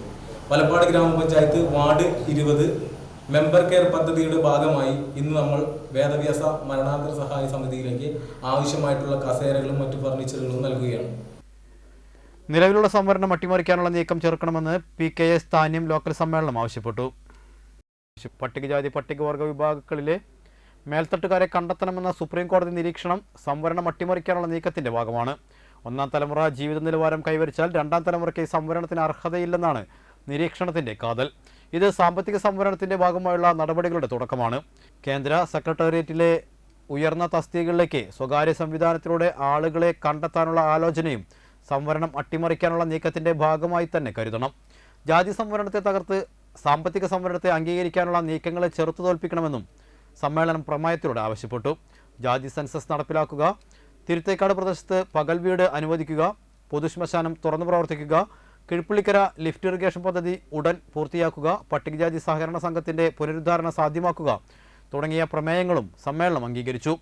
വലപ്പാട് ഗ്രാമപഞ്ചായത്ത് വാർഡ് 20 മെമ്പർ കെയർ പദ്ധതിയുടെ ഭാഗമായി ഇന്ന് നമ്മൾ വേദവ്യാസ മരണാനന്തര സഹായ സമിതിയിലേക്ക് ആവശ്യമായിട്ടുള്ള കസേരകളും മറ്റു ഫർണിച്ചറുകളും നൽകുകയാണ്. നിലവിലുള്ള സംവരണം അട്ടിമറിക്കാനുള്ള നീക്കം ചേർക്കണമെന്ന് PKS സ്ഥാന്യം ലോക്കൽ സമ്മേളനം ആവശ്യപ്പെട്ടു. പട്ടികജാതി പട്ടികവർഗ വിഭാഗങ്ങളിലെ മേൽത്തട്ടുകാരെ കണ്ടെത്തണമെന്ന സുപ്രീം കോടതി നിരീക്ഷണം സംവരണം അട്ടിമറിക്കാനുള്ള നീക്കത്തിന്റെ ഭാഗമാണ്. ഒന്നാം തലമുറ ജീവിത നിലവാരം കൈവരിച്ചാൽ രണ്ടാം തലമുറയ്ക്ക് സംവരണത്തിന് അർഹതയില്ലെന്നാണ് നിരീക്ഷണത്തിന്റെ കാതൽ. ഇത് സാമ്പത്തിക സംവരണത്തിന്റെ ഭാഗമായുള്ള നടപടികളുടെ തുടക്കമാണ്. കേന്ദ്ര സെക്രട്ടേറിയറ്റിലെ ഉയർന്ന തസ്തികകളിലേക്ക് സ്വകാര്യ സംവിധാനത്തിലൂടെ ആളുകളെ കണ്ടെത്താനുള്ള ആലോചനയും സംവരണം അട്ടിമറിക്കാനുള്ള നീക്കത്തിന്റെ ഭാഗമായി തന്നെ കരുതണം. ജാതി സംവരണത്തെ തകർത്ത് സാമ്പത്തിക സംവരണത്തെ അംഗീകരിക്കാനുള്ള നീക്കങ്ങളെ ചെറുത്തു തോൽപ്പിക്കണമെന്നും സമ്മേളനം പ്രമേയത്തിലൂടെ ആവശ്യപ്പെട്ടു. ജാതി സെൻസസ് നടപ്പിലാക്കുക, തിരുത്തേക്കാട് പ്രദേശത്ത് പകൽ വീട് അനുവദിക്കുക, പൊതുശ്മശാനം തുറന്നു പ്രവർത്തിക്കുക, കിഴുപ്പള്ളിക്കര ലിഫ്റ്റ് ഇറിഗേഷൻ പദ്ധതി ഉടൻ പൂർത്തിയാക്കുക, പട്ടികജാതി സഹകരണ സംഘത്തിന്റെ പുനരുദ്ധാരണം സാധ്യമാക്കുക തുടങ്ങിയ പ്രമേയങ്ങളും സമ്മേളനം അംഗീകരിച്ചു.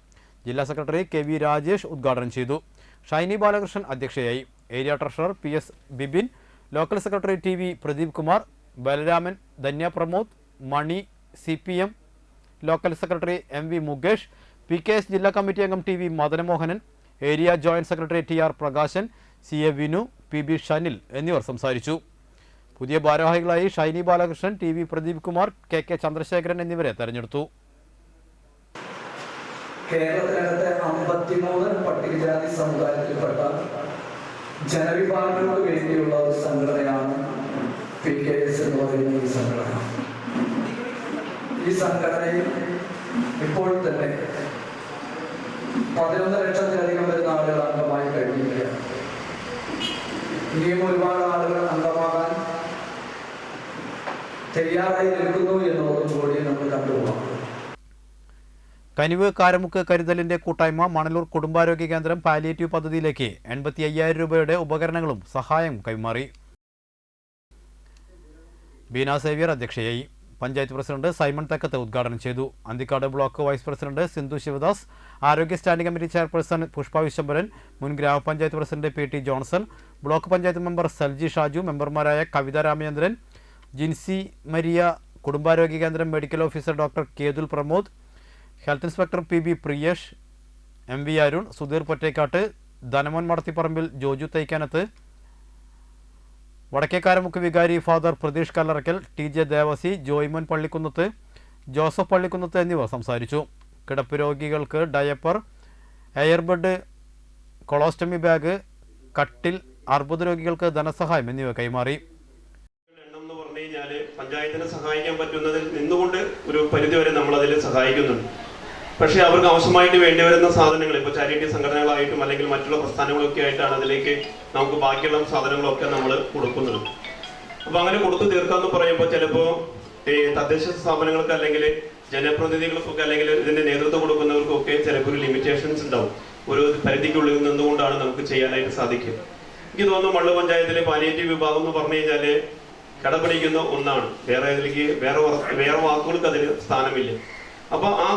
ജില്ലാ സെക്രട്ടറി KV രാജേഷ് ഉദ്ഘാടനം ചെയ്തു. ഷൈനി ബാലകൃഷ്ണൻ അധ്യക്ഷയായി. Area treasurer PS Bibin, local secretary TV Pradeep Kumar, Balaraman, Dhanya Pramod, Mani, CPM local secretary MV Mukesh, PKS ജില്ലാ കമ്മിറ്റി അംഗം TV Madanamohanan, area joint secretary TR Prakashan, CA Vinu, PB Shanil എന്നിവർ സംസാരിച്ചു. പുതിയ ഭാരവാഹികളായി ഷൈനി ബാലകൃഷ്ണൻ, TV പ്രദീപ് കുമാർ, KK ചന്ദ്രശേഖരൻ എന്നിവരെ തെരഞ്ഞെടുത്തു. കേരളത്തിനകത്തെ 53 പട്ടികജാതി സമുദായത്തിൽപ്പെട്ട ജനവിഭാഗങ്ങൾക്ക് വേണ്ടിയുള്ള ഒരു സംഘടനയാണ് PKS എന്ന് പറയുന്ന ഈ സംഘടന. ഈ സംഘടനയിൽ ഇപ്പോൾ തന്നെ 11 ലക്ഷത്തിലധികം വരുന്ന ആളുകൾ അംഗമായി കഴിഞ്ഞിരിക്കുകയാണ്. ഇനിയും ഒരുപാട് ആളുകൾ അംഗമാകാൻ തയ്യാറായി നിൽക്കുന്നു എന്നുള്ളതും കൂടി നമ്മൾ കണ്ടുപോകാം. കനിവ് കാരമുക്ക് കരുതലിന്റെ കൂട്ടായ്മ മണലൂർ കുടുംബാരോഗ്യ കേന്ദ്രം പാലിയേറ്റീവ് പദ്ധതിയിലേക്ക് 85,000 രൂപയുടെ ഉപകരണങ്ങളും സഹായം കൈമാറി. ബീന സേവ്യർ അധ്യക്ഷയായി. പഞ്ചായത്ത് പ്രസിഡന്റ് സൈമൺ തെക്കത്ത് ഉദ്ഘാടനം ചെയ്തു. Anthikad block vice president Sindhu Sivadas, ആരോഗ്യ standing committee chairperson Pushpa Viswambharan, മുൻ ഗ്രാമപഞ്ചായത്ത് president PT Johnson, block panchayat member Salji Shaju, മെമ്പർമാരായ കവിത രാമചന്ദ്രൻ, ജിൻസി മരിയ, കുടുംബാരോഗ്യ കേന്ദ്രം medical officer doctor Kethul Pramod, health inspector PB Priyesh, MV Arun, Sudheer Pottekkat, Dhanamon Madathipparambil, Joju Thaikkanath, Vadakkekaramukku വികാരി father Pratheesh Kallarakkal, TJ Devasi, Joymon Pallikkunnath, Joseph Pallikkunnath എന്നിവർ സംസാരിച്ചു. കിടപ്പ് രോഗികൾക്ക് ഡയപ്പർ, എയർബഡ്, കൊളോസ്റ്റമി ബാഗ്, കട്ടിൽ, അർബുദ രോഗികൾക്ക് ധനസഹായം എന്നിവ കൈമാറി. പഞ്ചായത്തിനെ സഹായിക്കാൻ പറ്റുന്നതിൽ നിന്നുകൊണ്ട് ഒരു പരിധിവരെ നമ്മളതിൽ സഹായിക്കുന്നുണ്ട്. പക്ഷേ അവർക്ക് ആവശ്യമായിട്ട് വേണ്ടിവരുന്ന സാധനങ്ങൾ ഇപ്പോൾ ചാരിറ്റി സംഘടനകളായിട്ടും അല്ലെങ്കിൽ മറ്റുള്ള പ്രസ്ഥാനങ്ങളൊക്കെ ആയിട്ടാണ് അതിലേക്ക് നമുക്ക് ബാക്കിയുള്ള സാധനങ്ങളൊക്കെ നമ്മൾ കൊടുക്കുന്നത്. അപ്പോൾ അങ്ങനെ കൊടുത്തു തീർക്കാമെന്ന് പറയുമ്പോൾ ചിലപ്പോൾ തദ്ദേശ സ്ഥാപനങ്ങൾക്ക് അല്ലെങ്കിൽ ജനപ്രതിനിധികൾക്കൊക്കെ അല്ലെങ്കിൽ ഇതിന്റെ നേതൃത്വം കൊടുക്കുന്നവർക്കൊക്കെ ചിലപ്പോൾ ഒരു ലിമിറ്റേഷൻസ് ഉണ്ടാവും. ഒരു പരിധിക്കുള്ളിൽ നിന്നുകൊണ്ടാണ് നമുക്ക് ചെയ്യാനായിട്ട് സാധിക്കുക. എനിക്ക് തോന്നുന്നു മള്ളു പഞ്ചായത്തിലെ പാലിയേറ്റീവ് വിഭാഗം എന്ന് പറഞ്ഞു കഴിഞ്ഞാല് കടപിടിക്കുന്ന ഒന്നാണ്. വേറെ വാക്കുകൾക്ക് അതിന് സ്ഥാനമില്ല. അപ്പൊ ആ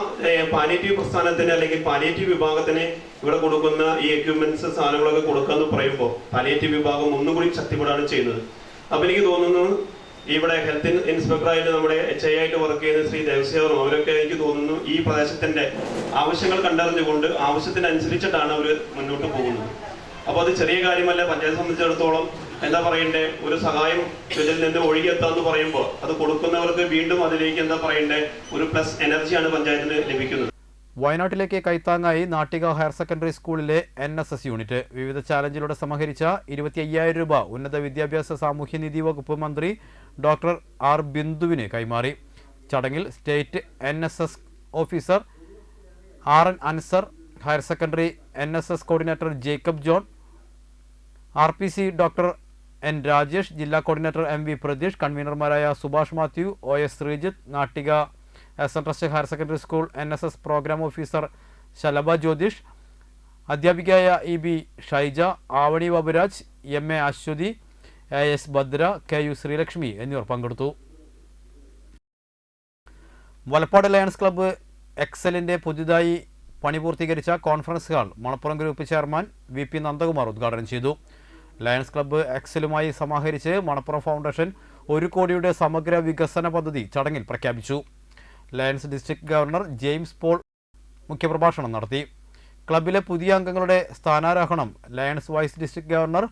പാലിയേറ്റീവ് പ്രസ്ഥാനത്തിന് അല്ലെങ്കിൽ പാലിയേറ്റീവ് വിഭാഗത്തിന് ഇവിടെ കൊടുക്കുന്ന ഈ എക്യുപ്മെന്റ്സ് സാധനങ്ങളൊക്കെ കൊടുക്കുക എന്ന് പറയുമ്പോൾ പാലിയേറ്റീവ് വിഭാഗം ഒന്നുകൂടി ശക്തിപ്പെടാണ് ചെയ്യുന്നത്. അപ്പൊ എനിക്ക് തോന്നുന്നു ഇവിടെ ഹെൽത്ത് ഇൻസ്പെക്ടറായിട്ട് നമ്മുടെ HI ആയിട്ട് വർക്ക് ചെയ്യുന്ന ശ്രീ ദേവസ്യവറും അവരൊക്കെ എനിക്ക് തോന്നുന്നു ഈ പ്രദേശത്തിന്റെ ആവശ്യങ്ങൾ കണ്ടറിഞ്ഞുകൊണ്ട് ആവശ്യത്തിനനുസരിച്ചിട്ടാണ് അവർ മുന്നോട്ട് പോകുന്നത്. അപ്പൊ അത് ചെറിയ കാര്യമല്ല. പഞ്ചായത്ത് സംബന്ധിച്ചിടത്തോളം എന്താ പറയണ്ടേ, ഒരു സഹായം ഇതിൽ നിന്ന് ഒഴുകിയെത്താന്ന് പറയുമ്പോൾ അത് കൊടുക്കുന്നവർക്ക് വീണ്ടും അതിലേക്ക് എന്താ പറയണ്ടേ ഒരു പ്ലസ് എനർജിയാണ് പഞ്ചായത്തിന് ലഭിക്കുന്നത്. വയനാട്ടിലേക്ക് കൈത്താങ്ങായി നാട്ടിക ഹയർ സെക്കൻഡറി സ്കൂളിലെ NSS യൂണിറ്റ് വിവിധ ചാലഞ്ചിലൂടെ സമാഹരിച്ച 25,000 രൂപ ഉന്നത വിദ്യാഭ്യാസ സാമൂഹ്യനീതി വകുപ്പ് മന്ത്രി ഡോക്ടർ R. ബിന്ദുവിന് കൈമാറി. ചടങ്ങിൽ state NSS officer RN Ansar, higher secondary NSS coordinator Jacob John, RPC doctor N. Rajesh, ജില്ലാ കോർഡിനേറ്റർ MV പ്രതീഷ്, കൺവീനർമാരായ Subhash Mathew, OS Sreejith, Nattika SN trust higher secondary school NSS programme officer Shalabha Jyothish, അധ്യാപികയായ EB Shaija, Avani Baburaj, MA Aswathy, AS Bhadra, KU Sreelakshmi എന്നിവർ പങ്കെടുത്തു. വലപ്പാട് ലയൺസ് ക്ലബ്ബ് എക്സലിന്റെ പുതുതായി പണി പൂർത്തീകരിച്ച conference hall Manappuram group chairman VP Nandakumar ഉദ്ഘാടനം ചെയ്തു. ലയൺസ് ക്ലബ്ബ് എക്സലുമായി സമാഹരിച്ച് മണപ്പുറം ഫൗണ്ടേഷൻ 1 കോടിയുടെ സമഗ്ര വികസന പദ്ധതി ചടങ്ങിൽ പ്രഖ്യാപിച്ചു. Lions district governor James Paul മുഖ്യപ്രഭാഷണം നടത്തി. ക്ലബിലെ പുതിയ അംഗങ്ങളുടെ സ്ഥാനാരോഹണം ലയൺസ് വൈസ് ഡിസ്ട്രിക്ട് ഗവർണർ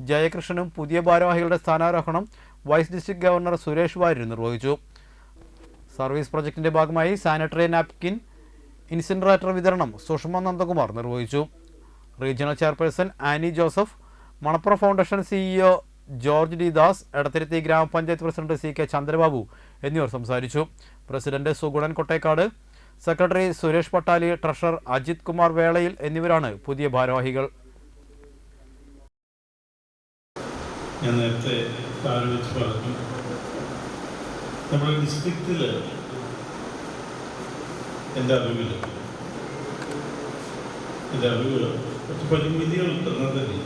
ജയകൃഷ്ണനും പുതിയ ഭാരവാഹികളുടെ സ്ഥാനാരോഹണം വൈസ് ഡിസ്ട്രിക്ട് ഗവർണർ സുരേഷ് വാര്യരും നിർവഹിച്ചു. സർവീസ് പ്രൊജക്ടിന്റെ ഭാഗമായി സാനിറ്ററി നാപ്കിൻ ഇൻസിനറേറ്റർ വിതരണം സുഷമ നന്ദകുമാർ നിർവഹിച്ചു. Regional chairperson Annie Joseph, Manappuram foundation CEO George D Das, Edathiruthy ഗ്രാമപഞ്ചായത്ത് പ്രസിഡന്റ് CK ചന്ദ്രബാബു എന്നിവർ സംസാരിച്ചു. President Sugunan Kottekkad, secretary Suresh Pattali, treasurer Ajith Kumar Velayil എന്നിവരാണ് പുതിയ ഭാരവാഹികൾ. ഞാൻ നേരത്തെ ആലോചിച്ച് പറഞ്ഞു, നമ്മുടെ ഡിസ്ട്രിക്റ്റിൽ എൻ്റെ അറിവിൽ കുറച്ച് പരിമിതികൾ ഉണ്ടെന്നതിന്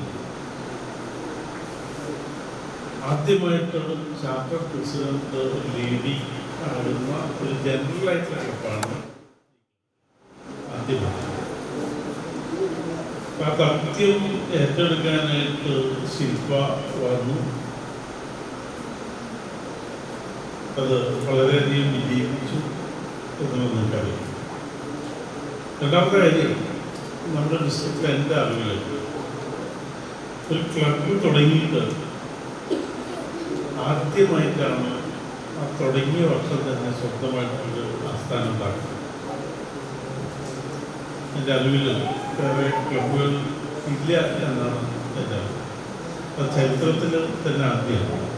ആദ്യമായിട്ടാണ് ചാപ്റ്റർ പ്രസിഡന്റ് ഒരു ലേഡി ആകുന്ന ഒരു ജനറലായിട്ടുള്ള ക്ലബാണ് ആദ്യമായി. ആ ദൗത്യം ഏറ്റെടുക്കാനായിട്ട് ശില്പ വന്നു. അത് വളരെയധികം വിജയിപ്പിച്ചു എന്ന് നമുക്കറിയാം. രണ്ടാമത്തെ കാര്യം, നമ്മുടെ ഡിസ്ട്രിക്റ്റിൽ എൻ്റെ അറിവിൽ ഒരു ക്ലബ് തുടങ്ങിയിട്ട് ആദ്യമായിട്ടാണ് ആ തുടങ്ങിയ വർഷം തന്നെ സ്വന്തമായിട്ടൊരു ആസ്ഥാനം ഉണ്ടാക്കുന്നത്. എൻ്റെ അറിവിൽ വേറെ ക്ലബുകൾ ഇല്ല എന്നാണ് എൻ്റെ അറിവ്. അത് ചരിത്രത്തിൽ തന്നെ ആദ്യമാണ്.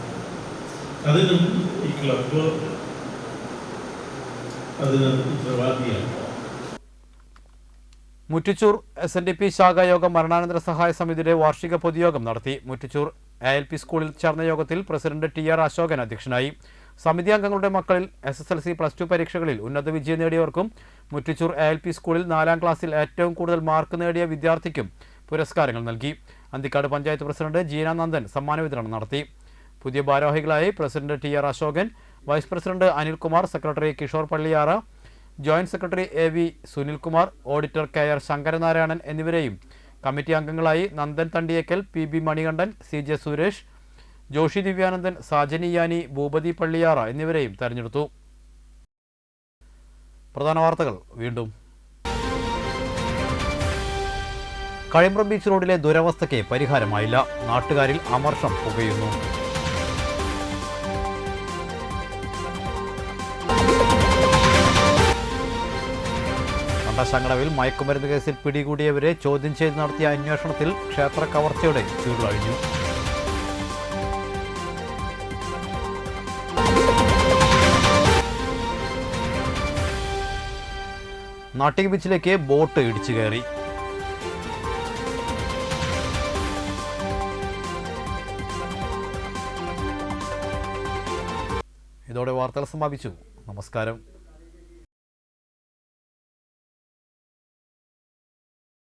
അതിനും ഈ ക്ലബ് അതിന് ഉത്തരവാദിയാണ്. മുറ്റിച്ചൂർ SNDP ശാഖായോഗം മരണാനന്തര സഹായ സമിതിയുടെ വാർഷിക പൊതുയോഗം നടത്തി. മുറ്റിച്ചൂർ ALP സ്കൂളിൽ ചേർന്ന യോഗത്തിൽ പ്രസിഡന്റ് TR അശോകൻ അധ്യക്ഷനായി. സമിതി അംഗങ്ങളുടെ മക്കളിൽ SSLC +2 പരീക്ഷകളിൽ ഉന്നത വിജയം നേടിയവർക്കും മുറ്റിച്ചൂർ ALP സ്കൂളിൽ 4ാം ക്ലാസ്സിൽ ഏറ്റവും കൂടുതൽ മാർക്ക് നേടിയ വിദ്യാർത്ഥിക്കും പുരസ്കാരങ്ങൾ നൽകി. അന്തിക്കാട് പഞ്ചായത്ത് പ്രസിഡന്റ് ജീന നന്ദൻ സമ്മാന വിതരണം നടത്തി. പുതിയ ഭാരവാഹികളായി president TR Ashokan, vice president Anilkumar, secretary Kishore Palliyara, joint secretary AV Sunilkumar, auditor KR Sankaranarayanan എന്നിവരെയും കമ്മിറ്റി അംഗങ്ങളായി നന്ദൻ തണ്ടിയേക്കൽ, PB മണികണ്ഠൻ, CJ സുരേഷ്, ജോഷി ദിവ്യാനന്ദൻ, സാജനി യാനി, ഭൂപതി പള്ളിയാറ എന്നിവരെയും തെരഞ്ഞെടുത്തു. പ്രധാന വാർത്തകൾ വീണ്ടും. കഴിമ്പ്രം ബീച്ച് റോഡിലെ ദുരവസ്ഥയ്ക്ക് പരിഹാരമായില്ല. നാട്ടുകാരിൽ അമർഷം പുകയുന്നു. കണ്ടശങ്കടവിൽ മയക്കുമരുന്ന് കേസിൽ പിടികൂടിയവരെ ചോദ്യം ചെയ്ത് നടത്തിയ അന്വേഷണത്തിൽ ക്ഷേത്ര കവർച്ചയുടെ ചുരുളഴിഞ്ഞു. നാട്ടിക ബീച്ചിലേക്ക് ബോട്ട് ഇടിച്ചു കയറി. ഇതോടെ വാർത്തകൾ സമാപിച്ചു. നമസ്കാരം.